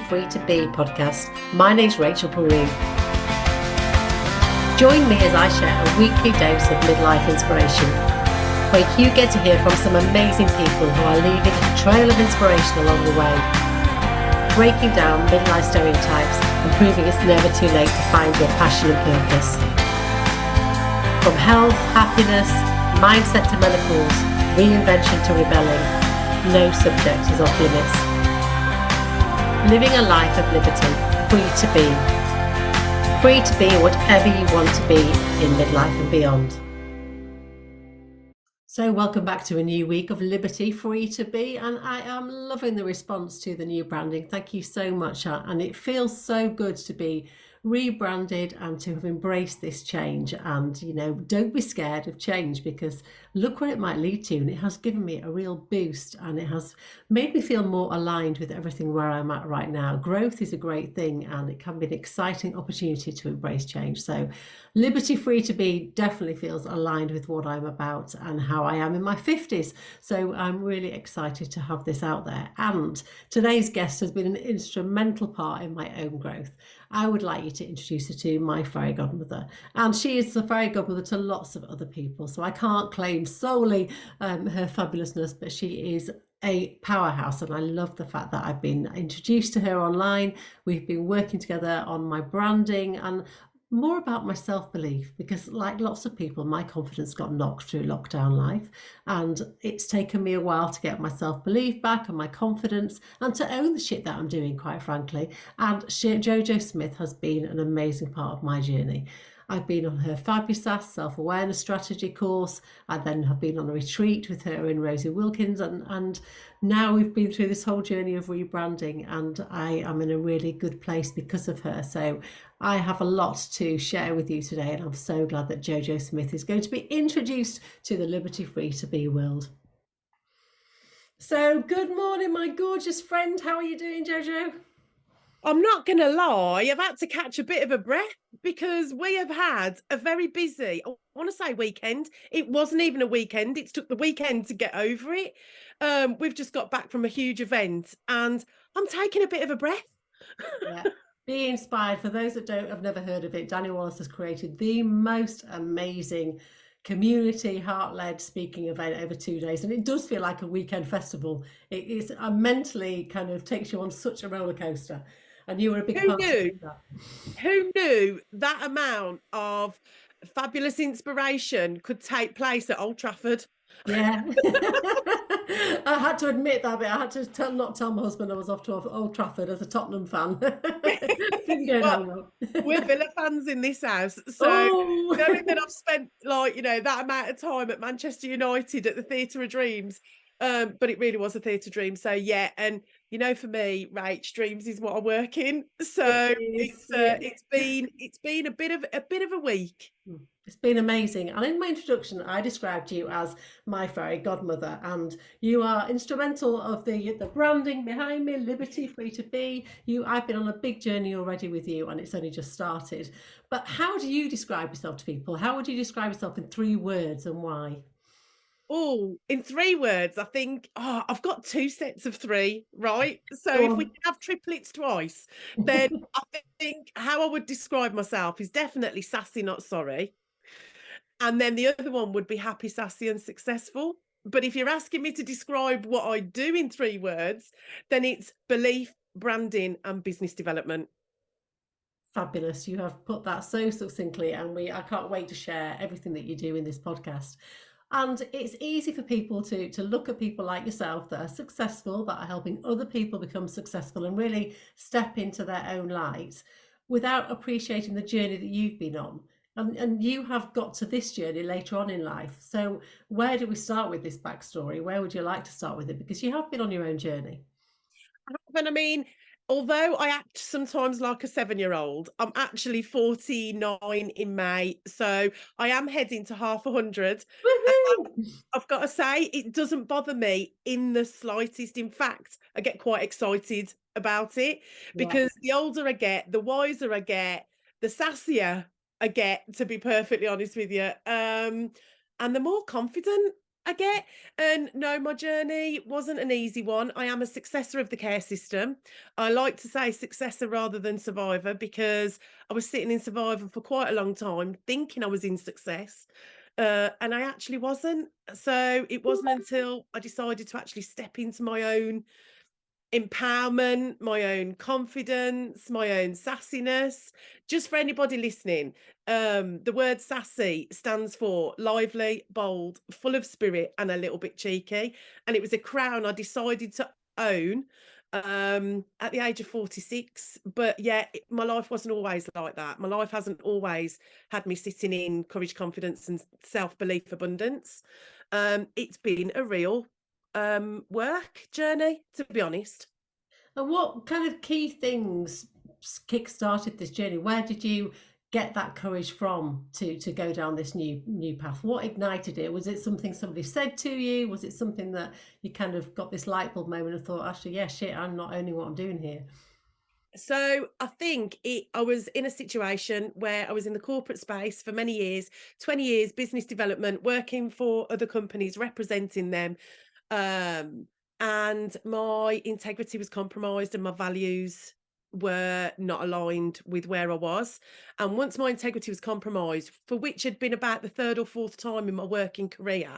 Free to Be podcast. My name's Rachel Peru. Join me as I share a weekly dose of midlife inspiration, where you get to hear from some amazing people who are leaving a trail of inspiration along the way, breaking down midlife stereotypes and proving it's never too late to find your passion and purpose. From health, happiness, mindset to menopause, reinvention to rebelling, no subject is off limits. Living a life of liberty, free to be. Free to be whatever you want to be in midlife and beyond. So welcome back to a new week of Liberty, Free to Be, and I am loving the response to the new branding. Thank you so much, and it feels so good to be rebranded and to have embraced this change. And don't be scared of change, because look where it might lead to, and it has given me a real boost, and it has made me feel more aligned with everything where I'm at right now. Growth is a great thing, and it can be an exciting opportunity to embrace change. So Liberty Free to Be definitely feels aligned with what I'm about and how I am in my 50s. So I'm really excited to have this out there. And today's guest has been an instrumental part in my own growth. I would like you to introduce her to my fairy godmother. And she is the fairy godmother to lots of other people. So I can't claim solely her fabulousness, but she is a powerhouse, and I love the fact that I've been introduced to her online. We've been working together on my branding and more about my self-belief, because like lots of people, my confidence got knocked through lockdown life, and it's taken me a while to get my self-belief back and my confidence and to own the shit that I'm doing, quite frankly. And JoJo Smith has been an amazing part of my journey. I've been on her fabulous self-awareness strategy course. I then have been on a retreat with her and Rosie Wilkins, and now we've been through this whole journey of rebranding, and I am in a really good place because of her. So I have a lot to share with you today, and I'm so glad that JoJo Smith is going to be introduced to the Liberty Free to Be world. So good morning, my gorgeous friend. How are you doing, JoJo? I'm not going to lie, I've had to catch a bit of a breath because we have had a very busy, I want to say weekend. It wasn't even a weekend. It took the weekend to get over it. We've just got back from a huge event and I'm taking a bit of a breath. Yeah. Be inspired. For those that have never heard of it, Daniel Wallace has created the most amazing community heart-led speaking event over 2 days, and it does feel like a weekend festival. It is mentally kind of takes you on such a roller coaster, and you were a big part of that. Who knew that amount of fabulous inspiration could take place at Old Trafford? Yeah. I had to admit that bit. I had to not tell my husband I was off to Old Trafford as a Tottenham fan. Didn't go down well. We're Villa fans in this house, so knowing that I've spent that amount of time at Manchester United at the Theatre of Dreams, but it really was a theatre dream. So yeah, and for me, Rach, dreams is what I work in. So it's been a bit of a week. It's been amazing. And in my introduction, I described you as my fairy godmother, and you are instrumental of the branding behind me, Liberty Free to Be. I've been on a big journey already with you, and it's only just started. But how do you describe yourself to people? How would you describe yourself in 3 words, and why? Oh, in 3 words, I think, I've got 2 sets of 3, right? So if we can have triplets twice, then I think how I would describe myself is definitely sassy, not sorry. And then the other one would be happy, sassy, and successful. But if you're asking me to describe what I do in 3 words, then it's belief, branding, and business development. Fabulous. You have put that so succinctly, and I can't wait to share everything that you do in this podcast. And it's easy for people to look at people like yourself that are successful, that are helping other people become successful and really step into their own light without appreciating the journey that you've been on. And you have got to this journey later on in life. So where do we start with this backstory? Where would you like to start with it? Because you have been on your own journey. And I mean, although I act sometimes like a 7-year-old, I'm actually 49 in May. So I am heading to half 100. I've got to say, it doesn't bother me in the slightest. In fact, I get quite excited about it because the older I get, the wiser I get, the sassier I get, to be perfectly honest with you. And the more confident I get, and no, my journey wasn't an easy one. I am a successor of the care system. I like to say successor rather than survivor because I was sitting in survivor for quite a long time, thinking I was in success, and I actually wasn't. So it wasn't until I decided to actually step into my own empowerment, my own confidence, my own sassiness. Just for anybody listening, the word sassy stands for lively, bold, full of spirit, and a little bit cheeky. And it was a crown I decided to own at the age of 46. But yeah, my life wasn't always like that. My life hasn't always had me sitting in courage, confidence, and self-belief abundance. It's been a real work journey, to be honest. And what kind of key things kick-started this journey? Where did you get that courage from to go down this new path? What ignited it? Was it something somebody said to you? Was it something that you kind of got this light bulb moment and thought, actually, yeah, shit, I'm not owning what I'm doing here? So I think I was in a situation where I was in the corporate space for many years, 20 years, business development, working for other companies, representing them. Um, and my integrity was compromised and my values were not aligned with where I was. And once my integrity was compromised, for which had been about the third or fourth time in my working career,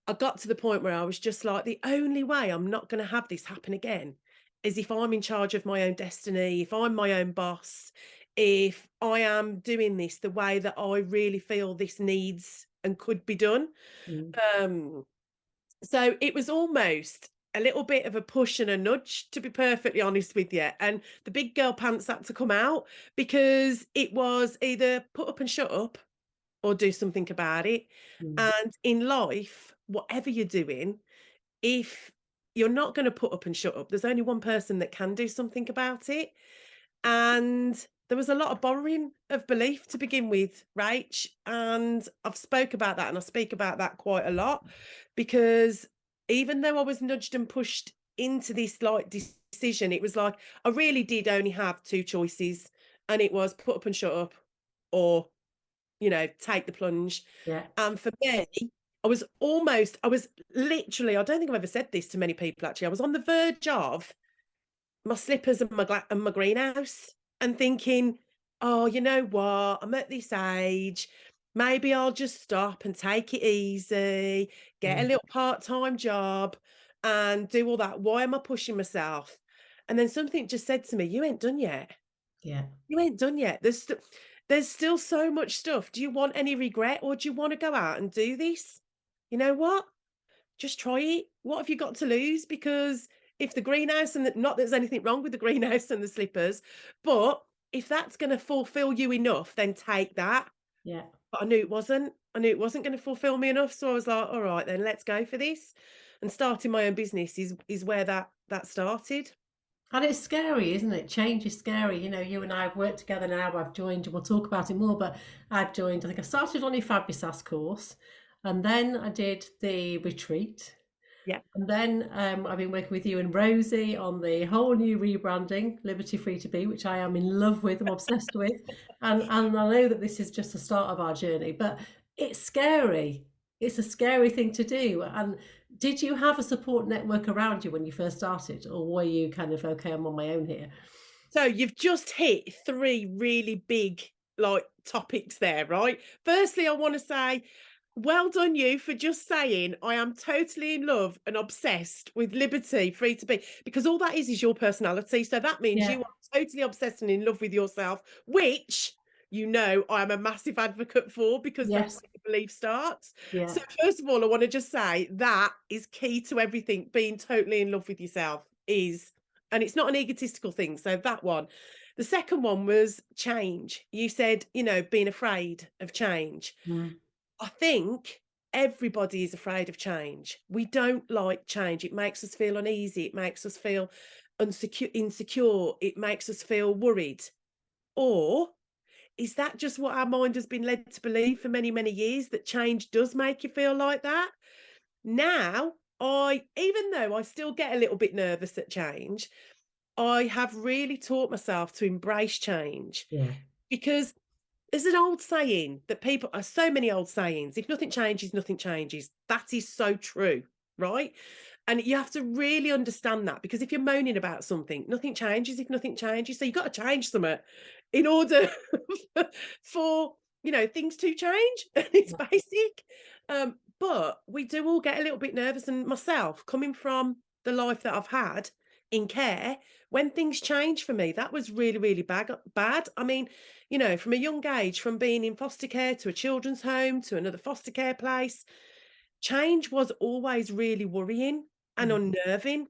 I got to the point where I was just like, the only way I'm not going to have this happen again is if I'm in charge of my own destiny, if I'm my own boss, if I am doing this the way that I really feel this needs and could be done. Mm. Um, so it was almost a little bit of a push and a nudge, to be perfectly honest with you. And the big girl pants had to come out because it was either put up and shut up or do something about it. Mm. And in life, whatever you're doing, if you're not going to put up and shut up, there's only one person that can do something about it. And there was a lot of borrowing of belief to begin with, Rach. And I've spoke about that and I speak about that quite a lot because even though I was nudged and pushed into this like decision, it was like I really did only have two choices, and it was put up and shut up or take the plunge. Yeah. And for me, I was literally, I don't think I've ever said this to many people actually. I was on the verge of my slippers and my greenhouse and thinking, oh, you know what? I'm at this age. Maybe I'll just stop and take it easy, get a Yeah. little part-time job and do all that. Why am I pushing myself? And then something just said to me, you ain't done yet. Yeah. You ain't done yet. There's still so much stuff. Do you want any regret or do you want to go out and do this? You know what? Just try it. What have you got to lose? Because if the greenhouse and not that there's anything wrong with the greenhouse and the slippers, but if that's going to fulfill you enough, then take that. Yeah. But I knew it wasn't. I knew it wasn't going to fulfill me enough. So I was like, all right, then let's go for this. And starting my own business is where that started. And it's scary, isn't it? Change is scary. You know, you and I have worked together now. I've joined, and we'll talk about it more, but I've joined, I think I started on your Fabulas course, and then I did the retreat. Yeah. And then I've been working with you and Rosie on the whole new rebranding, Liberty Free to Be, which I am in love with, I'm obsessed with. And I know that this is just the start of our journey, but it's scary. It's a scary thing to do. And did you have a support network around you when you first started? Or were you kind of, okay, I'm on my own here? So you've just hit three really big like topics there, right? Firstly, I want to say well done you for just saying I am totally in love and obsessed with Liberty Free to Be, because all that is your personality. So that means Yeah. you are totally obsessed and in love with yourself, which I'm a massive advocate for because that's Yes. where the belief starts. Yeah. So first of all, I want to just say that is key to everything. Being totally in love with yourself is, and it's not an egotistical thing. So that one. The second one was change. You said, being afraid of change. Mm. I think everybody is afraid of change. We don't like change. It makes us feel uneasy. It makes us feel insecure. It makes us feel worried. Or is that just what our mind has been led to believe for many, many years, that change does make you feel like that? Now, even though I still get a little bit nervous at change, I have really taught myself to embrace change Yeah. because there's an old saying that people are so many old sayings. If nothing changes, nothing changes. That is so true, right? And you have to really understand that, because if you're moaning about something, nothing changes if nothing changes. So you've got to change something in order for, things to change. It's basic. But we do all get a little bit nervous. And myself, coming from the life that I've had in care, when things change for me, that was really, really bad. I mean, from a young age, from being in foster care to a children's home to another foster care place, change was always really worrying and Mm, unnerving.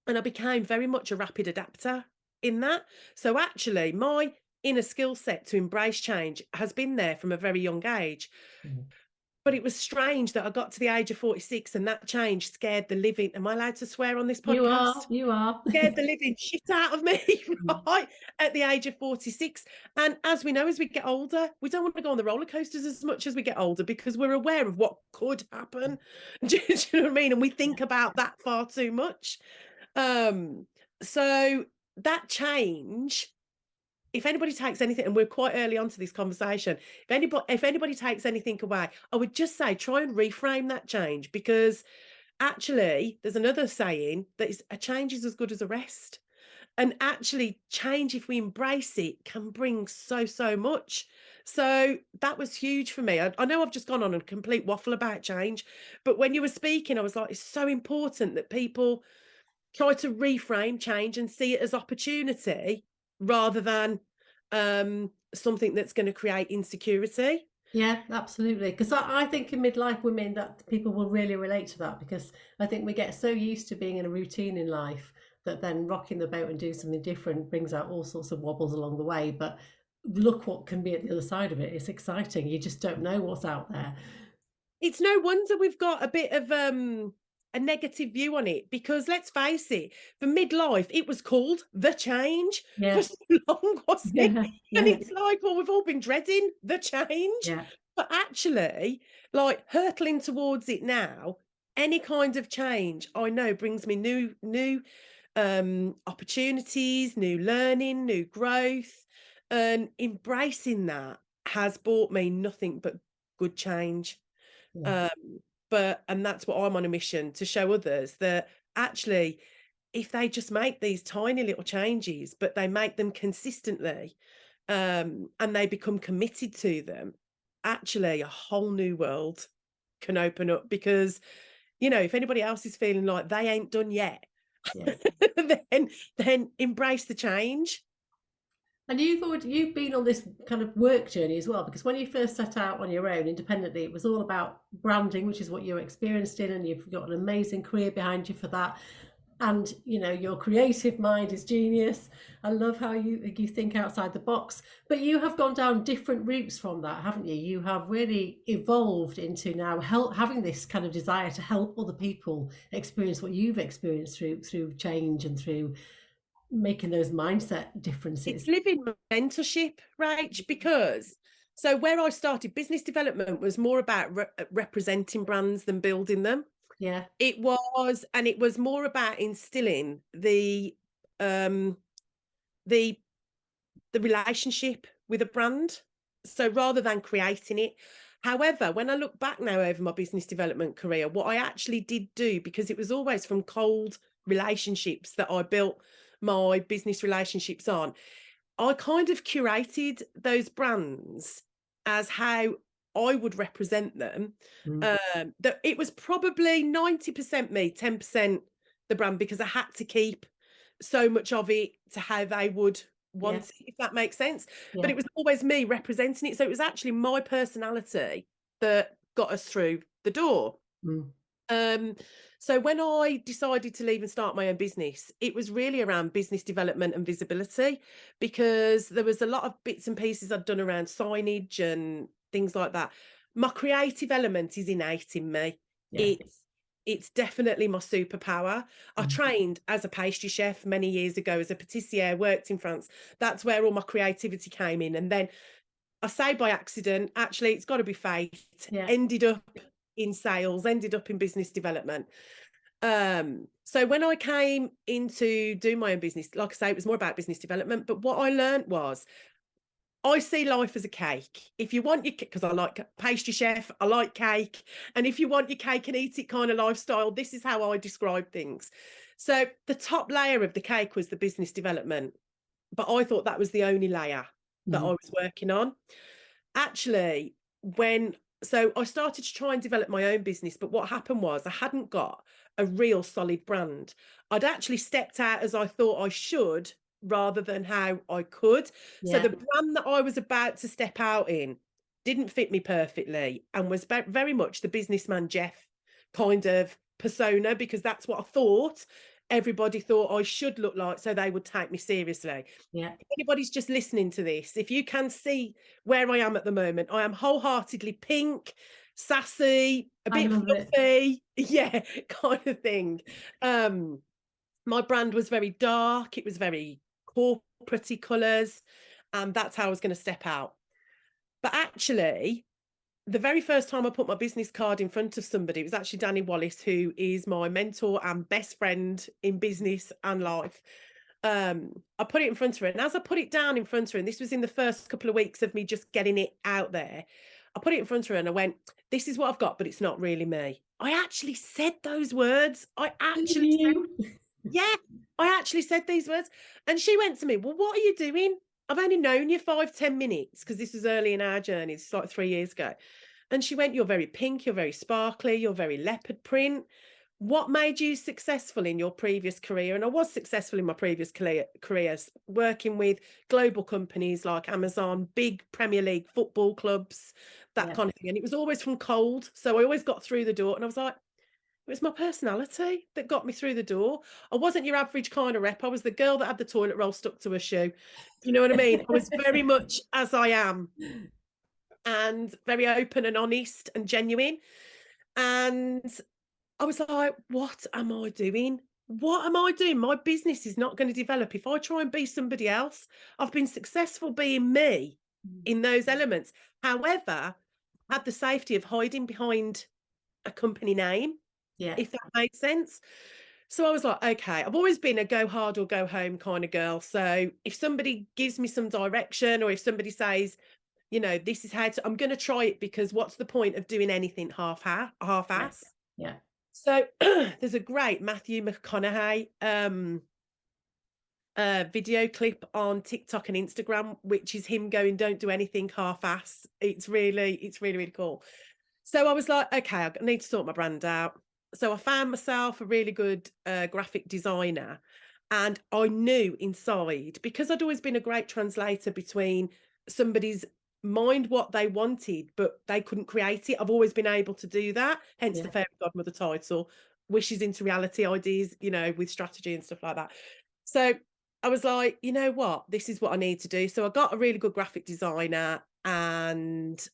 And I became very much a rapid adapter in that. So actually, my inner skill set to embrace change has been there from a very young age. mm. But it was strange that I got to the age of 46 and that change scared the living. Am I allowed to swear on this You podcast? are, you are. Scared the living shit out of me, Mm. right, at the age of 46. And as we know, as we get older, we don't want to go on the roller coasters as much as we get older, because we're aware of what could happen. Do you know what I mean? And we think about that far too much. Um, so that change, if anybody takes anything, and we're quite early on to this conversation, if anybody takes anything away, I would just say try and reframe that change, because actually there's another saying that is, a change is as good as a rest. And actually, change, if we embrace it, can bring so, so much. So that was huge for me. I know I've just gone on a complete waffle about change, but when you were speaking, I was like, it's so important that people try to reframe change and see it as opportunity rather than something that's going to create insecurity. Yeah, absolutely. Because I think in midlife women that people will really relate to that, because I think we get so used to being in a routine in life that then rocking the boat and doing something different brings out all sorts of wobbles along the way. But look what can be at the other side of it. It's exciting. You just don't know what's out there. It's no wonder we've got a bit of a negative view on it, because let's face it, for midlife, it was called the change for Yeah, so long, wasn't it? yeah, And yeah, it's like, well, we've all been dreading the change. yeah, But actually, like hurtling towards it now, any kind of change I know brings me new opportunities, new learning, new growth. And embracing that has brought me nothing but good change. yeah, Um, and that's what I'm on a mission to show others, that actually, if they just make these tiny little changes, but they make them consistently, and they become committed to them, actually a whole new world can open up. Because, if anybody else is feeling like they ain't done yet, yeah. then embrace the change. And you've been on this kind of work journey as well, because when you first set out on your own independently, it was all about branding, which is what you're experienced in, and you've got an amazing career behind you for that. And your creative mind is genius. I love how you think outside the box. But you have gone down different routes from that, haven't you? You have really evolved into now having this kind of desire to help other people experience what you've experienced through change and through making those mindset It's differences. living mentorship, Rach, because so where I started, business development was more about representing brands than building them. Yeah, And it was more about instilling um the the relationship with a brand. So rather than creating it. However, when I look back now over my business development career, what I actually did do, because it was always from cold relationships that I built my business relationships on, I kind of curated those brands as how I would represent them. mm, That it was probably 90% me, 10% the brand, because I had to keep so much of it to how they would yeah, want it, if that makes sense. But yeah, it was always me representing it. So it was actually my personality that got us through the door. mm, Um, so when I decided to leave and start my own business, it was really around business development and visibility, because there was a lot of bits and pieces I'd done around signage and things like that. My creative element is innate in me. yeah, It's definitely my superpower. I mm, trained as a pastry chef many years ago as a patissiere, worked in France. That's where all my creativity came in. And then I say by accident, actually, it's got to be fate, yeah. ended up in sales, ended up in business development. So when I came into do my own business, like I say, it was more about business development. But what I learned was I see life as a cake. If you want your, because I like pastry chef, I like cake. And if you want your cake and eat it kind of lifestyle, this is how I describe things. So the top layer of the cake was the business development, but I thought that was the only layer that I was working on. Actually, so I started to try and develop my own business, but what happened was I hadn't got a real solid brand. I'd actually stepped out as I thought I should rather than how I could. So Yeah. the brand that I was about to step out in didn't fit me perfectly and was very much the businessman Jeff kind of persona, because that's what I thought everybody thought I should look like, so they would take me seriously. Yeah. If anybody's just listening to this, if you can see where I am at the moment, I am wholeheartedly pink, sassy, a I bit love it. fluffy, yeah, kind of thing. My brand was very dark, it was very corporate-y colours, and that's how I was going to step out. But actually, the very first time I put my business card in front of somebody, it was actually Danny Wallace, who is my mentor and best friend in business and life. I put it in front of her, and as I put it down in front of her, and this was in the first couple of weeks of me just getting it out there, I put it in front of her and I went, "This is what I've got, but it's not really me." I actually said those words. Yeah, I actually said these words. And she went to me, "Well, what are you doing? I've only known you 5-10 minutes," because this was early in our journey. It's like 3 years ago. And she went, "You're very pink, you're very sparkly, you're very leopard print. What made you successful in your previous career?" And I was successful in my previous careers, working with global companies like Amazon, big Premier League football clubs, that Yeah. kind of thing. And it was always from cold. So I always got through the door. And I was like, it was my personality that got me through the door. I wasn't your average kind of rep. I was the girl that had the toilet roll stuck to her shoe. You know what I mean? I was very much as I am, and very open and honest and genuine. And I was like, what am I doing? What am I doing? My business is not going to develop if I try and be somebody else. I've been successful being me in those elements. However, I had the safety of hiding behind a company name, Yeah. if that makes sense. So I was like, okay, I've always been a go hard or go home kind of girl. So if somebody gives me some direction, or if somebody says, this is how to, I'm going to try it, because what's the point of doing anything Yeah. half-ass? Yeah. So there's a great Matthew McConaughey video clip on TikTok and Instagram, which is him going, "Don't do anything half-ass." It's really, really cool. So I was like, okay, I need to sort my brand out. So I found myself a really good graphic designer. And I knew inside, because I'd always been a great translator between somebody's mind, what they wanted, but they couldn't create it. I've always been able to do that. Hence the Yeah. fairy godmother title, wishes into reality ideas, with strategy and stuff like that. So I was like, you know what, this is what I need to do. So I got a really good graphic designer, and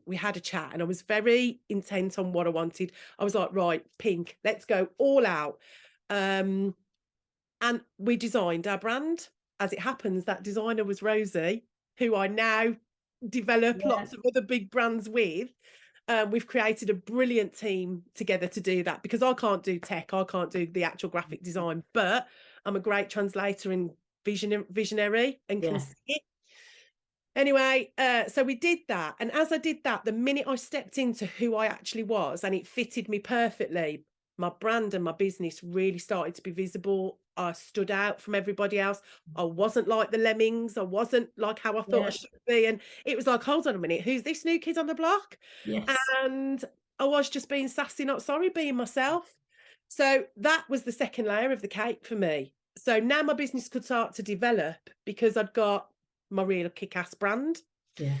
we had a chat, and I was very intent on what I wanted. I was like, right, pink, let's go all out. And we designed our brand. As it happens, that designer was Rosie, who I now develop Yeah. lots of other big brands with. We've created a brilliant team together to do that, because I can't do tech, I can't do the actual graphic design, but I'm a great translator and visionary and can Yeah. see it. Anyway, so we did that. And as I did that, the minute I stepped into who I actually was and it fitted me perfectly, my brand and my business really started to be visible. I stood out from everybody else. I wasn't like the lemmings. I wasn't like how I thought I Yeah. should be. And it was like, hold on a minute, who's this new kid on the block? Yes. And I was just being sassy, not sorry, being myself. So that was the second layer of the cake for me. So now my business could start to develop because I'd got my real kick-ass brand. Yeah.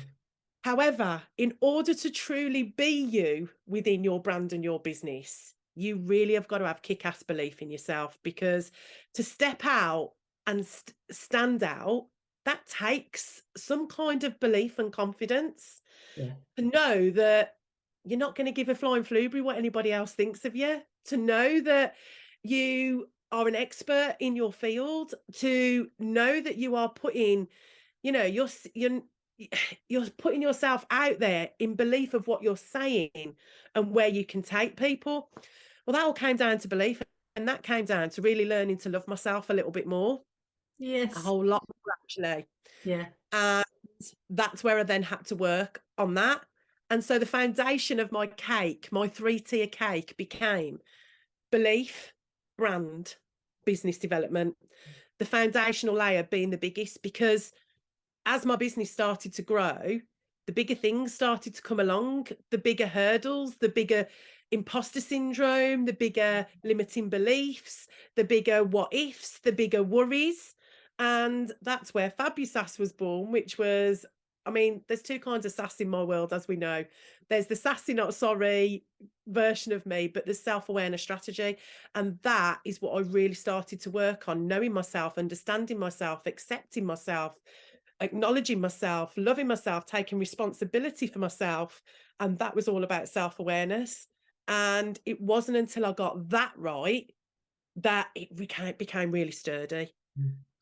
However, in order to truly be you within your brand and your business, you really have got to have kick-ass belief in yourself, because to step out and stand out, that takes some kind of belief and confidence Yeah. to know that you're not going to give a flying fluebry what anybody else thinks of you, to know that you are an expert in your field, to know that you are putting, you're putting yourself out there in belief of what you're saying and where you can take people. Well, that all came down to belief, and that came down to really learning to love myself a little bit more, a Yes. whole lot more, actually. Yeah. that's where I then had to work on that. And so the foundation of my cake, my 3-tier cake, became belief, brand, business development. The foundational layer being the biggest, because as my business started to grow, the bigger things started to come along, the bigger hurdles, the bigger imposter syndrome, the bigger limiting beliefs, the bigger what ifs, the bigger worries. And that's where Fabusas was born, which was, I mean, there's two kinds of sass in my world, as we know. There's the sassy, not sorry version of me, but there's self-awareness strategy. And that is what I really started to work on, knowing myself, understanding myself, accepting myself, acknowledging myself, loving myself, taking responsibility for myself. And that was all about self-awareness. And it wasn't until I got that right that it became really sturdy.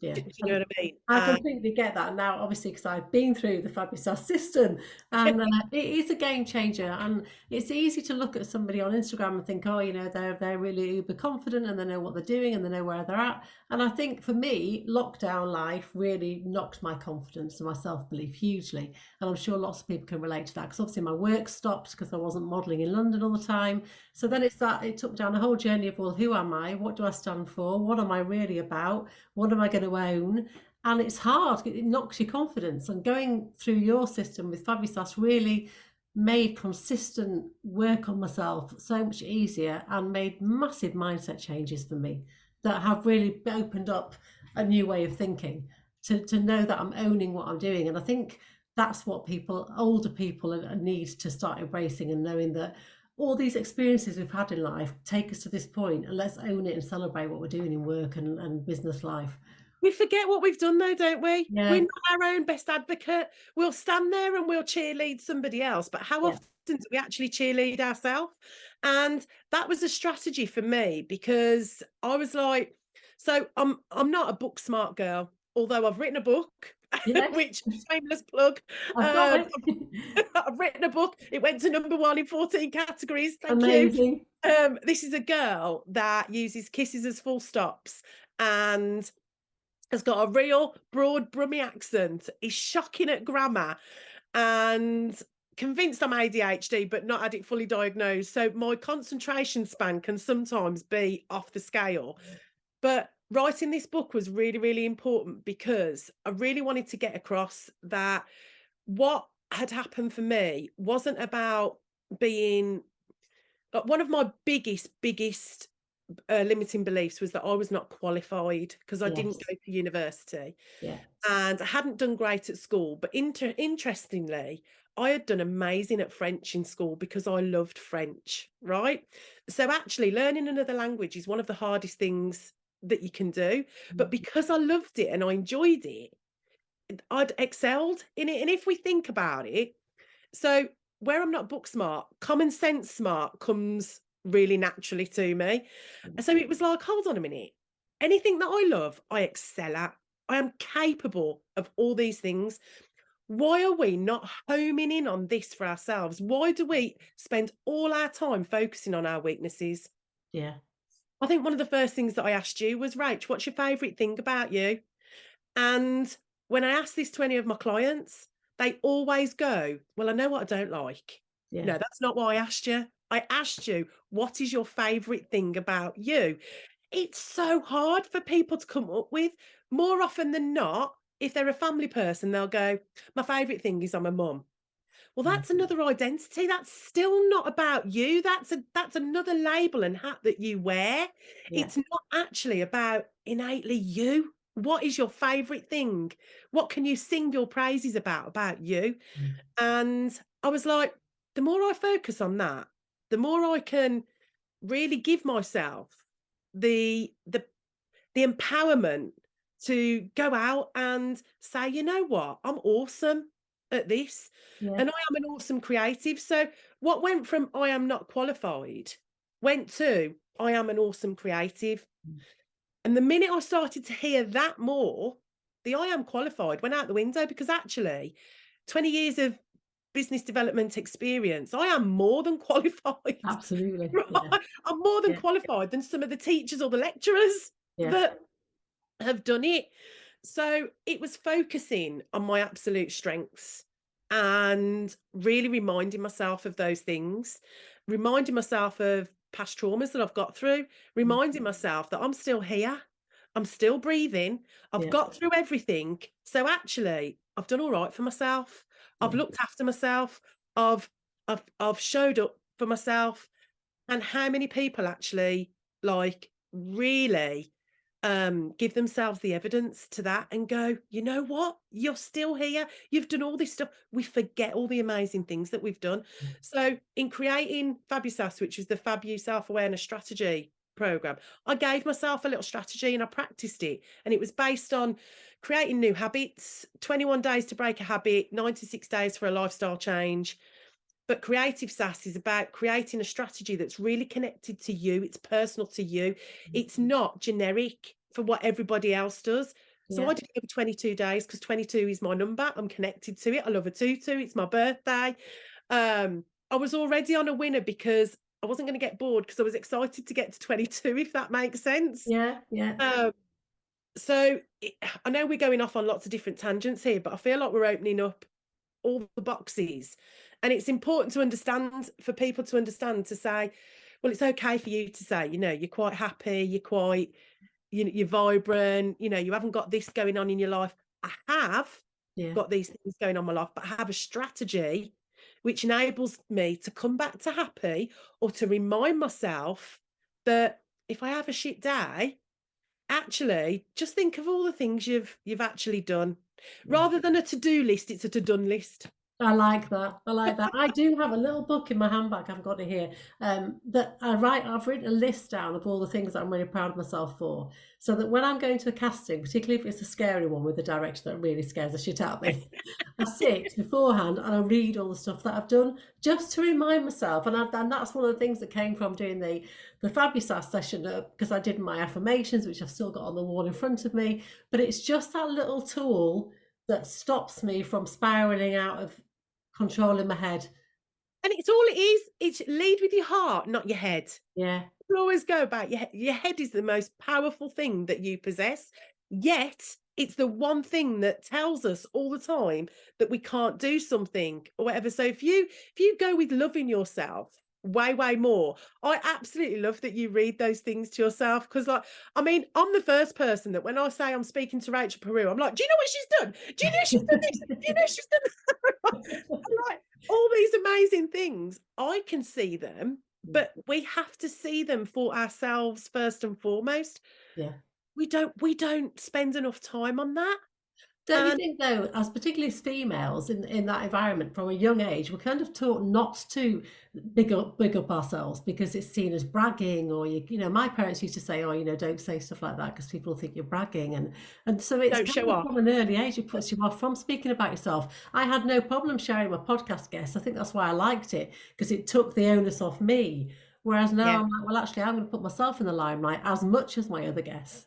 Yeah. Do you know what I mean? I completely get that now, obviously, because I've been through the Fabulous system, and it is a game changer. And it's easy to look at somebody on Instagram and think, oh, you know, they're really uber confident and they know what they're doing and they know where they're at. And I think for me, lockdown life really knocked my confidence and my self-belief hugely. And I'm sure lots of people can relate to that, because obviously my work stopped because I wasn't modelling in London all the time. So then it took down a whole journey of, well, who am I? What do I stand for? What am I really about? What am I going to own? And it's hard, it knocks your confidence. And going through your system with Fabulous really made consistent work on myself so much easier, and made massive mindset changes for me that have really opened up a new way of thinking, to know that I'm owning what I'm doing. And I think that's what older people need to start embracing, and knowing that all these experiences we've had in life take us to this point, and let's own it and celebrate what we're doing in work and business life. We forget what we've done though, don't we? Yeah. We're not our own best advocate. We'll stand there and we'll cheerlead somebody else, but how Yeah. often do we actually cheerlead ourselves? And that was a strategy for me, because I was like, so I'm not a book smart girl, although I've written a book, Yes. which shameless plug. I've got it. I've written a book. It went to #1 in 14 categories. Thank you. Amazing. This is a girl that uses kisses as full stops and has got a real broad Brummie accent, is shocking at grammar, and convinced I'm ADHD, but not had it fully diagnosed. So my concentration span can sometimes be off the scale. But writing this book was really, really important, because I really wanted to get across that what had happened for me wasn't about being, like, one of my biggest limiting beliefs was that I was not qualified because I didn't Yes. go to university, Yeah. and I hadn't done great at school. But interestingly, I had done amazing at French in school because I loved French, right? So actually, learning another language is one of the hardest things that you can do. But because I loved it and I enjoyed it, I'd excelled in it. And if we think about it, so where I'm not book smart, common sense smart comes really naturally to me. And so it was like, hold on a minute. Anything that I love, I excel at. I am capable of all these things. Why are we not homing in on this for ourselves? Why do we spend all our time focusing on our weaknesses? Yeah. I think one of the first things that I asked you was, Rach, what's your favourite thing about you? And when I ask this to any of my clients, they always go, well, I know what I don't like. Yeah. No, that's not what I asked you. I asked you, what is your favourite thing about you? It's so hard for people to come up with. More often than not, if they're a family person, they'll go, my favourite thing is I'm a mum. Well, that's another identity. That's still not about you. That's another label and hat that you wear. Yeah. It's not actually about innately you. What is your favorite thing? What can you sing your praises about you? And I was like, the more I focus on that, the more I can really give myself the empowerment to go out and say, you know what, I'm awesome at this, Yeah. and I am an awesome creative. So what went from I am not qualified went to I am an awesome creative. And the minute I started to hear that more, the I am qualified went out the window, because actually 20 years of business development experience, I am more than qualified. Absolutely. Yeah. Right? I'm more than Yeah. qualified than some of the teachers or the lecturers Yeah. that have done it. So it was focusing on my absolute strengths and really reminding myself of those things, reminding myself of past traumas that I've got through, Mm. reminding myself that I'm still here, I'm still breathing, I've Yeah, got through everything. So actually, I've done all right for myself. I've yeah, looked after myself. I've I've showed up for myself. And how many people actually like really give themselves the evidence to that and go, you know what? You're still here. You've done all this stuff. We forget all the amazing things that we've done. So, in creating Fabusas, which is the Fab You Self Awareness Strategy program, I gave myself a little strategy and I practiced it. And it was based on creating new habits, 21 days to break a habit, 96 days for a lifestyle change. But creative SaaS is about creating a strategy that's really connected to you. It's personal to you. It's not generic for what everybody else does. So yeah, I did it over 22 days because 22 is my number. I'm connected to it. I love a tutu. It's my birthday. I was already on a winner because I wasn't going to get bored because I was excited to get to 22, if that makes sense. yeah, yeah, Um, so I know we're going off on lots of different tangents here, but I feel like we're opening up all the boxes. And it's important to understand, for people to understand, to say, well, it's okay for you to say, you're quite happy, you're quite, you're vibrant, you haven't got this going on in your life. I have yeah, got these things going on in my life, but I have a strategy which enables me to come back to happy, or to remind myself that if I have a shit day, actually just think of all the things you've actually done. yeah. Rather than a to-do list, it's a to-done list. I like that. I like that. I do have a little book in my handbag. I've got it here. That I write. I've written a list down of all the things that I'm really proud of myself for, so that when I'm going to a casting, particularly if it's a scary one with a director that really scares the shit out of me, I sit beforehand and I read all the stuff that I've done just to remind myself. And that's one of the things that came from doing the Fabulous session, because I did my affirmations, which I've still got on the wall in front of me. But it's just that little tool that stops me from spiraling out of control in my head. And it's all it is. It's lead with your heart, not your head. Yeah, You'll always go about your head is the most powerful thing that you possess. Yet it's the one thing that tells us all the time that we can't do something or whatever. So if you go with loving yourself way more, I absolutely love that you read those things to yourself, because like, I mean, I'm the first person that when I say I'm speaking to Rachel Peru, I'm like, do you know what she's done? Do you know she's done this? Do you know she's done I'm like, all these amazing things, I can see them, but we have to see them for ourselves first and foremost. yeah. We don't spend enough time on that. Don't you And think though, as particularly as females in that environment from a young age, we're kind of taught not to big up ourselves because it's seen as bragging, or my parents used to say, oh, don't say stuff like that because people think you're bragging, and so it's don't kind show of off. from an early age it puts you off from speaking about yourself. I had no problem sharing my podcast guests. I think that's why I liked it, because it took the onus off me. Whereas now Yeah. I'm like, well, actually, I'm going to put myself in the limelight as much as my other guests.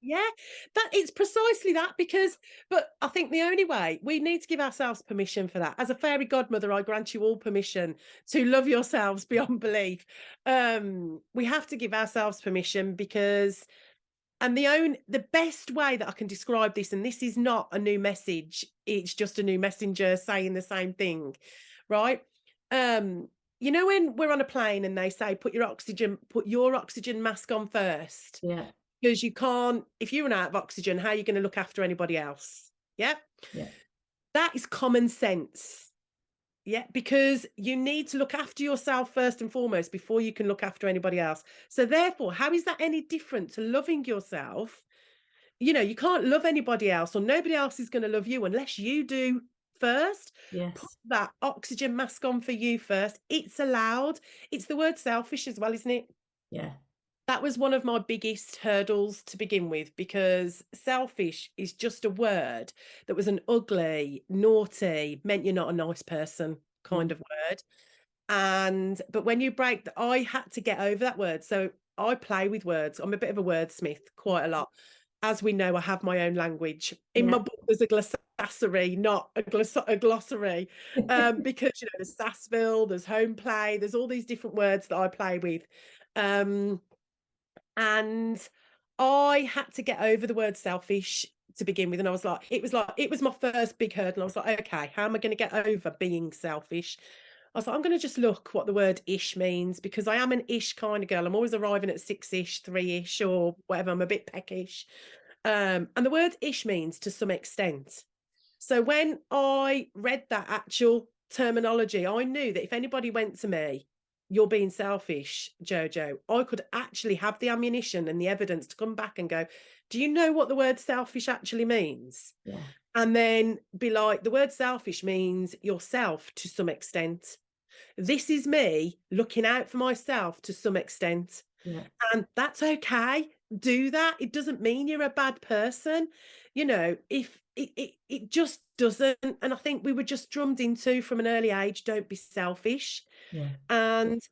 Yeah, that it's precisely that, because but I think the only way we need to give ourselves permission for that. As a fairy godmother, I grant you all permission to love yourselves beyond belief. We have to give ourselves permission, because and the best way that I can describe this, and this is not a new message, it's just a new messenger saying the same thing, right? Um, when we're on a plane and they say put your oxygen mask on first, Yeah, because you can't, if you run out of oxygen, how are you going to look after anybody else? Yeah. yeah, That is common sense. Yeah. Because you need to look after yourself first and foremost before you can look after anybody else. So, therefore, how is that any different to loving yourself? You can't love anybody else, or nobody else is going to love you unless you do first. Put yes, that oxygen mask on for you first. It's allowed. It's the word selfish as well, isn't it? yeah, That was one of my biggest hurdles to begin with, because selfish is just a word that was an ugly, naughty, meant you're not a nice person kind mm, of word. But when you break I had to get over that word. So I play with words. I'm a bit of a wordsmith, quite a lot. As we know, I have my own language. In yeah. my book, there's a glossary, not a glossary, because there's Sassville, there's home play, there's all these different words that I play with. Um, and I had to get over the word selfish, to begin with. And I was like, it was my first big hurdle. I was like, okay, how am I going to get over being selfish? I was like, I'm going to just look what the word ish means, because I am an ish kind of girl. I'm always arriving at 6-ish, 3-ish, or whatever. I'm a bit peckish. And the word ish means to some extent. So when I read that actual terminology, I knew that if anybody went to me, you're being selfish, Jojo, I could actually have the ammunition and the evidence to come back and go, do you know what the word selfish actually means? Yeah. And then be like, the word selfish means yourself to some extent. This is me looking out for myself to some extent. Yeah. And that's okay. Do that. It doesn't mean you're a bad person. You know, if it just doesn't. And I think we were just drummed into from an early age, don't be selfish. Yeah. And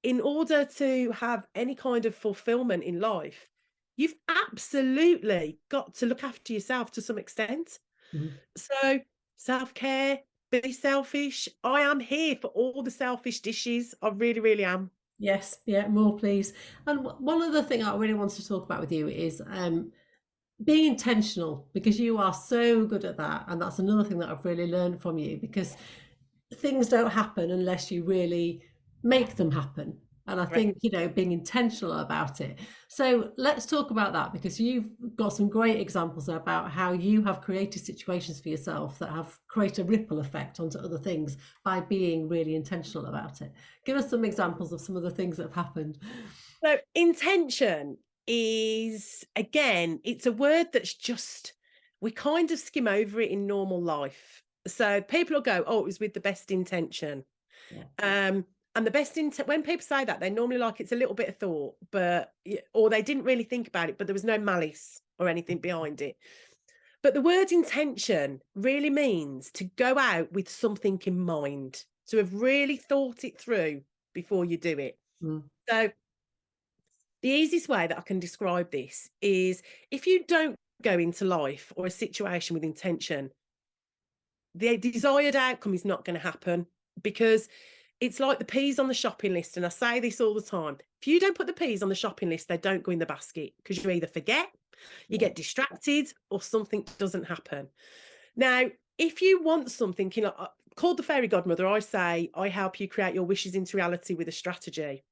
in order to have any kind of fulfillment in life, you've absolutely got to look after yourself to some extent. Mhm. So self-care, be selfish. I am here for all the selfish dishes. I really, really am. Yes, yeah, more please. And one other thing I really wanted to talk about with you is being intentional, because you are so good at that. And that's another thing that I've really learned from you, because things don't happen unless you really make them happen. And I Correct. think, being intentional about it. So let's talk about that, because you've got some great examples about how you have created situations for yourself that have created a ripple effect onto other things by being really intentional about it. Give us some examples of some of the things that have happened. So intention is, again, it's a word that's just, we kind of skim over it in normal life. So people will go, oh, it was with the best intention. Yeah. And the best intent, when people say that, they normally like it's a little bit of thought, but or they didn't really think about it, but there was no malice or anything behind it. But the word intention really means to go out with something in mind, to have really thought it through before you do it. Mm. So the easiest way that I can describe this is, if you don't go into life or a situation with intention, the desired outcome is not going to happen, because it's like the peas on the shopping list. And I say this all the time. If you don't put the peas on the shopping list, they don't go in the basket, because you either forget, you Yeah. get distracted, or something doesn't happen. Now, if you want something, called the fairy godmother, I say, I help you create your wishes into reality with a strategy.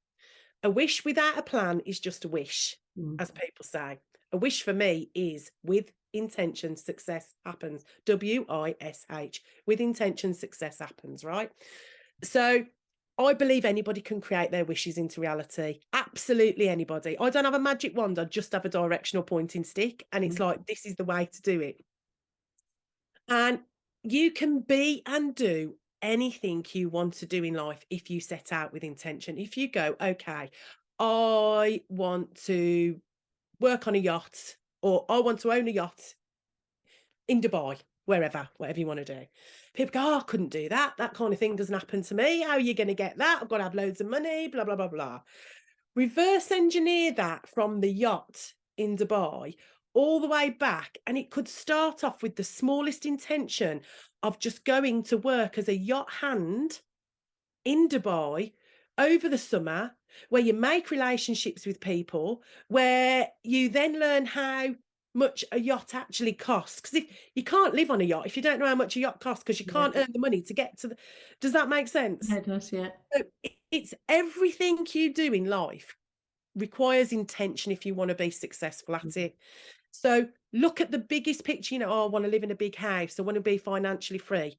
A wish without a plan is just a wish, Mm. as people say. A wish for me is with intention, success happens. WISH. With intention, success happens, right? So I believe anybody can create their wishes into reality. Absolutely anybody. I don't have a magic wand. I just have a directional pointing stick. And it's like, this is the way to do it. And you can be and do anything you want to do in life if you set out with intention. If you go, okay, I want to work on a yacht, or I want to own a yacht in Dubai, wherever, whatever you want to do. People go, oh, I couldn't do that. That kind of thing doesn't happen to me. How are you going to get that? I've got to have loads of money, blah, blah, blah, blah. Reverse engineer that from the yacht in Dubai all the way back. And it could start off with the smallest intention of just going to work as a yacht hand in Dubai over the summer, where you make relationships with people, where you then learn how much a yacht actually costs. Because if you can't live on a yacht if you don't know how much a yacht costs, because you Yeah. can't earn the money to get to the. Does that make sense? Yeah, it does, yeah. So it's everything you do in life requires intention if you want to be successful at it. So look at the biggest picture, oh, I want to live in a big house, I want to be financially free.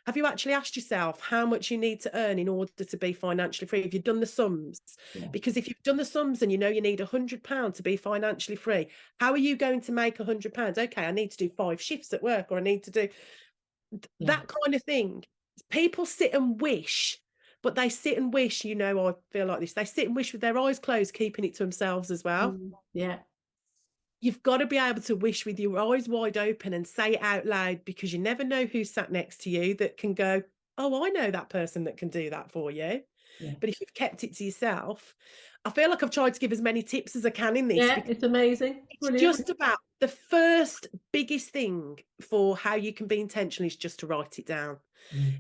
Have you actually asked yourself how much you need to earn in order to be financially free? Have you done the sums? Yeah. Because if you've done the sums and you know you need £100 to be financially free, how are you going to make £100? Okay, I need to do 5 shifts at work, or I need to do that kind of thing. People sit and wish, but they sit and wish, I feel like this, they sit and wish with their eyes closed, keeping it to themselves as well. Yeah. You've got to be able to wish with your eyes wide open and say it out loud, because you never know who's sat next to you that can go, oh, I know that person that can do that for you. Yeah. But if you've kept it to yourself, I feel like I've tried to give as many tips as I can in this, Yeah, because it's amazing. it's Brilliant. just about the first biggest thing for how you can be intentional is just to write it down.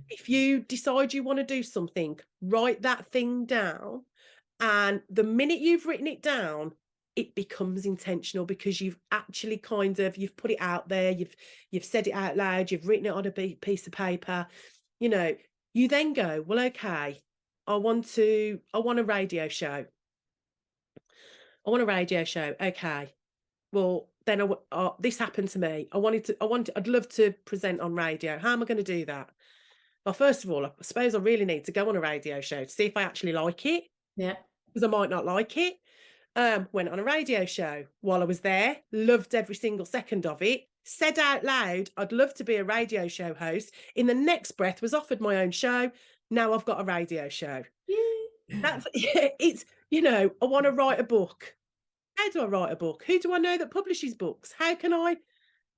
If you decide you want to do something, write that thing down. And the minute you've written it down, it becomes intentional, because you've actually kind of, you've put it out there, you've said it out loud, you've written it on a piece of paper. You know, you then go, well, okay, I want a radio show. I want a radio show. Okay. Well, then this happened to me. I'd love to present on radio. How am I going to do that? Well, first of all, I suppose I really need to go on a radio show to see if I actually like it, Yeah. because I might not like it. Went on a radio show while I was there, loved every single second of it, said out loud, I'd love to be a radio show host. In the next breath, was offered my own show. Now I've got a radio show. That's it's, I want to write a book. How do I write a book? Who do I know that publishes books? How can I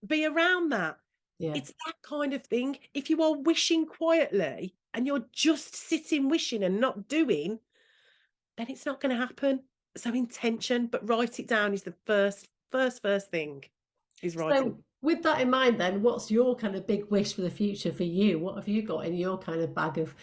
be around that? Yeah. It's that kind of thing. If you are wishing quietly and you're just sitting wishing and not doing, then it's not going to happen. So intention, but write it down is the first thing, is writing. So with that in mind, then, what's your kind of big wish for the future for you? What have you got in your kind of bag of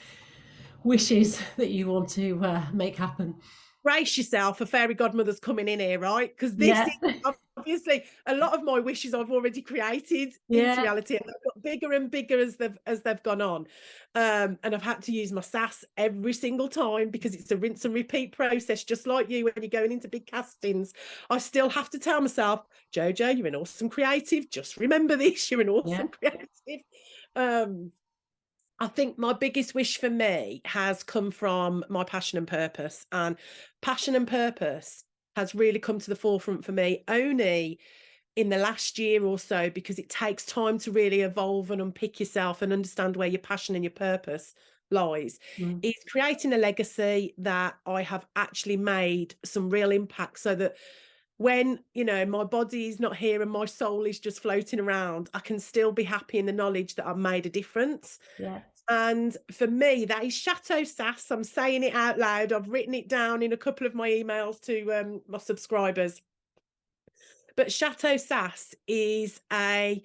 wishes that you want to make happen? Brace yourself, a fairy godmother's coming in here, right? Because this Yeah. is obviously a lot of my wishes I've already created into Yeah. reality, and they've got bigger and bigger as they've gone on. And I've had to use my sass every single time, because it's a rinse and repeat process, just like you when you're going into big castings. I still have to tell myself, JoJo, you're an awesome creative. Just remember this, you're an awesome creative. I think my biggest wish for me has come from my passion and purpose, and passion and purpose has really come to the forefront for me only in the last year or so, because it takes time to really evolve and unpick yourself and understand where your passion and your purpose lies. Is creating a legacy that I have actually made some real impact, so that when, my body is not here and my soul is just floating around, I can still be happy in the knowledge that I've made a difference. Yeah. And for me, that is Chateau Sass. I'm saying it out loud. I've written it down in a couple of my emails to my subscribers. But Chateau Sass is a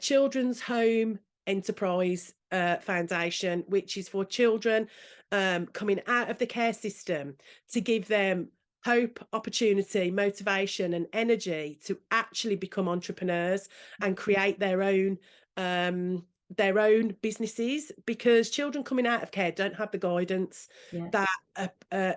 children's home enterprise foundation, which is for children coming out of the care system, to give them hope, opportunity, motivation, and energy to actually become entrepreneurs and create their own businesses, because children coming out of care don't have the guidance that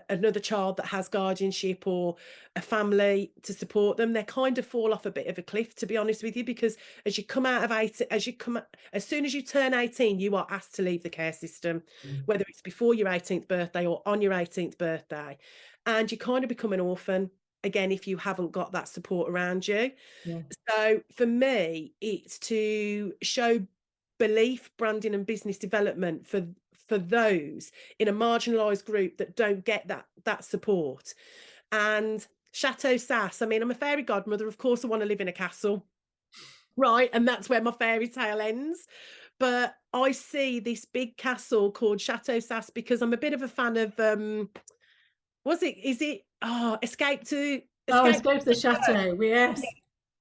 another child that has guardianship or a family to support them. They kind of fall off a bit of a cliff, to be honest with you, because as you come out of as soon as you turn 18, you are asked to leave the care system, whether it's before your 18th birthday or on your 18th birthday, and you kind of become an orphan again if you haven't got that support around you. So for me, it's to show belief, branding, and business development for those in a marginalized group that don't get that support. And Chateau Sass, I mean, I'm a fairy godmother, of course I want to live in a castle, right? And that's where my fairy tale ends. But I see this big castle called Chateau Sass because I'm a bit of a fan of Escape to the Chateau. Yes.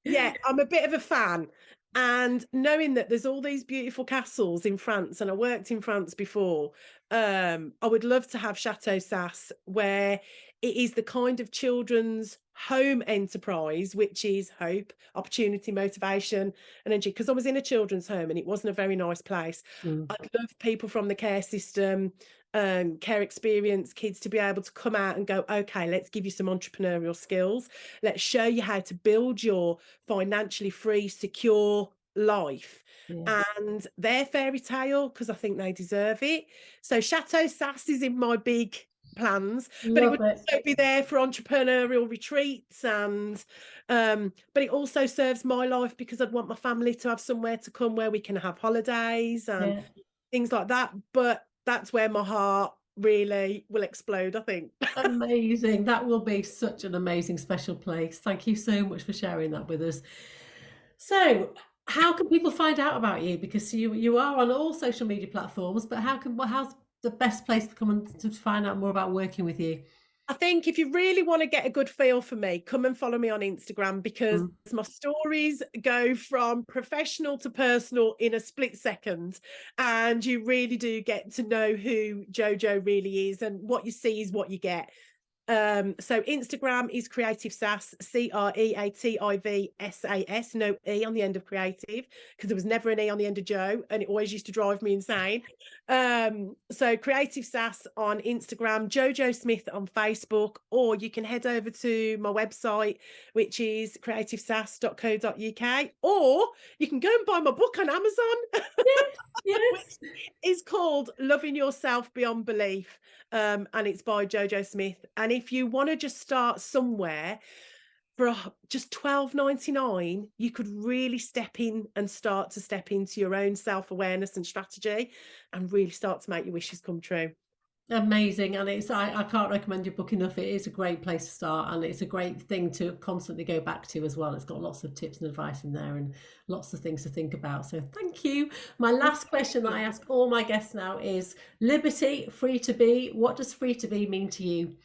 Yeah, I'm a bit of a fan. And knowing that there's all these beautiful castles in France, and I worked in France before, I would love to have Chateau Sass, where it is the kind of children's home enterprise, which is hope, opportunity, motivation, and energy. Because I was in a children's home and it wasn't a very nice place. I'd love people from the care system, care experience kids to be able to come out and go, okay, let's give you some entrepreneurial skills. Let's show you how to build your financially free, secure life. And their fairy tale, because I think they deserve it. So Chateau Sass is in my big plans, but it would also be there for entrepreneurial retreats, and but it also serves my life, because I'd want my family to have somewhere to come where we can have holidays and things like that. But that's where my heart really will explode, I think. Amazing. That will be such an amazing special place. Thank you so much for sharing that with us. So how can people find out about you? Because you are on all social media platforms, but how's the best place to come and to find out more about working with you? I think if you really want to get a good feel for me, come and follow me on Instagram, because my stories go from professional to personal in a split second, and you really do get to know who JoJo really is, and what you see is what you get. So Instagram is Creative Sass, CreativSass, no E on the end of creative, because there was never an E on the end of Joe, and it always used to drive me insane. So Creative Sass on Instagram, JoJo Smith on Facebook, or you can head over to my website, which is creativesass.co.uk, or you can go and buy my book on Amazon. Yes. Which is called Loving Yourself Beyond Belief, and it's by JoJo Smith. And if you want to just start somewhere for just $12.99, you could really step into your own self-awareness and strategy, and really start to make your wishes come true. Amazing. And I can't recommend your book enough. It is a great place to start, and it's a great thing to constantly go back to as well. It's got lots of tips and advice in there and lots of things to think about. So thank you. My last question that I ask all my guests now is Liberty, free to be. What does free to be mean to you?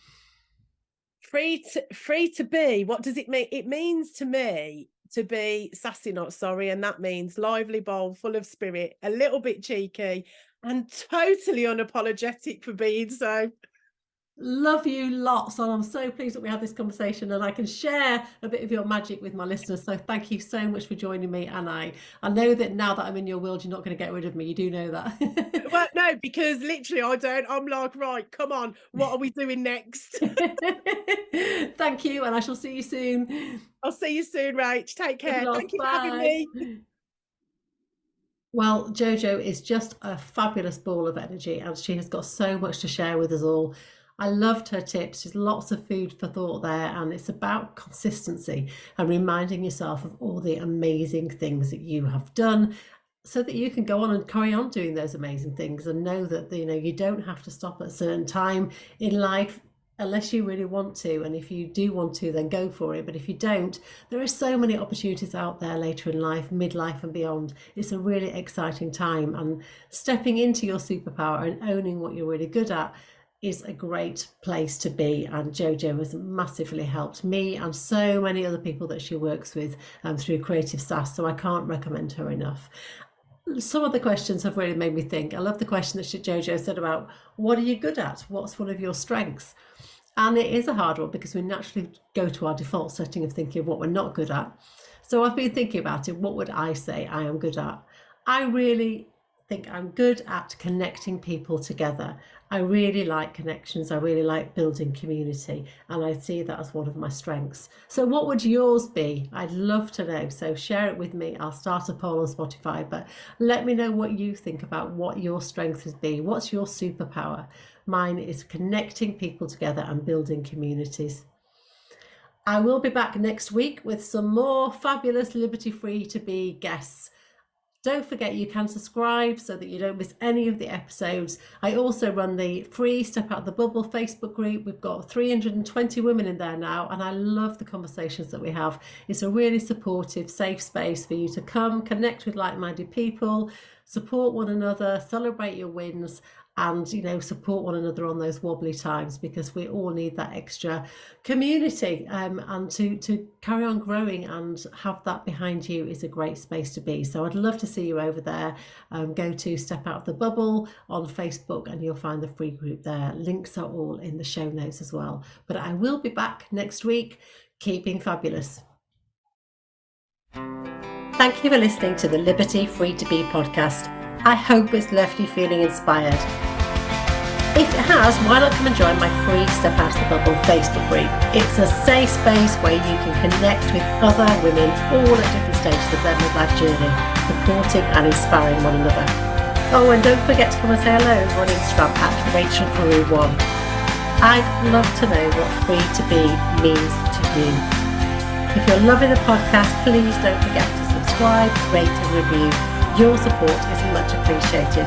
Free to be. What does it mean? It means to me to be sassy, not sorry. And that means lively, bold, full of spirit, a little bit cheeky, and totally unapologetic for being so. Love you lots, and I'm so pleased that we had this conversation and I can share a bit of your magic with my listeners. So thank you so much for joining me, and I know that now that I'm in your world, you're not going to get rid of me. You do know that. Well, no, because literally I don't. I'm like, right, come on, what are we doing next? Thank you, and I shall see you soon. I'll see you soon, Rach. Take care. Thank you for having me. Well, JoJo is just a fabulous ball of energy, and she has got so much to share with us all. I loved her tips. There's lots of food for thought there, and it's about consistency and reminding yourself of all the amazing things that you have done, so that you can go on and carry on doing those amazing things, and know that you don't have to stop at a certain time in life unless you really want to. And if you do want to, then go for it. But if you don't, there are so many opportunities out there later in life, midlife and beyond. It's a really exciting time, and stepping into your superpower and owning what you're really good at is a great place to be. And JoJo has massively helped me and so many other people that she works with through Creative Sass, so I can't recommend her enough. Some of the questions have really made me think. I love the question that JoJo said about, what are you good at? What's one of your strengths? And it is a hard one, because we naturally go to our default setting of thinking of what we're not good at. So I've been thinking about it. What would I say I am good at? I really think I'm good at connecting people together. I really like connections. I really like building community, and I see that as one of my strengths. So what would yours be? I'd love to know. So share it with me. I'll start a poll on Spotify, but let me know what you think about what your strength would be. What's your superpower? Mine is connecting people together and building communities. I will be back next week with some more fabulous Liberty Free to Be guests. Don't forget, you can subscribe so that you don't miss any of the episodes. I also run the free Step Out of the Bubble Facebook group. We've got 320 women in there now, and I love the conversations that we have. It's a really supportive, safe space for you to come, connect with like-minded people, support one another, celebrate your wins, and support one another on those wobbly times, because we all need that extra community, and to carry on growing and have that behind you is a great space to be. So I'd love to see you over there. Go to Step Out of the Bubble on Facebook and you'll find the free group there. Links are all in the show notes as well. But I will be back next week. Keep being fabulous. Thank you for listening to the Liberty Free to Be podcast. I hope it's left you feeling inspired. If it has, why not come and join my free Step Out of the Bubble Facebook group? It's a safe space where you can connect with other women, all at different stages of their midlife journey, supporting and inspiring one another. Oh, and don't forget to come and say hello on Instagram at RachelGuru1. I'd love to know what free to be means to you. If you're loving the podcast, please don't forget to subscribe, rate and review. Your support is much appreciated.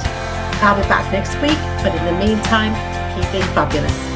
I'll be back next week, but in the meantime, keep being fabulous.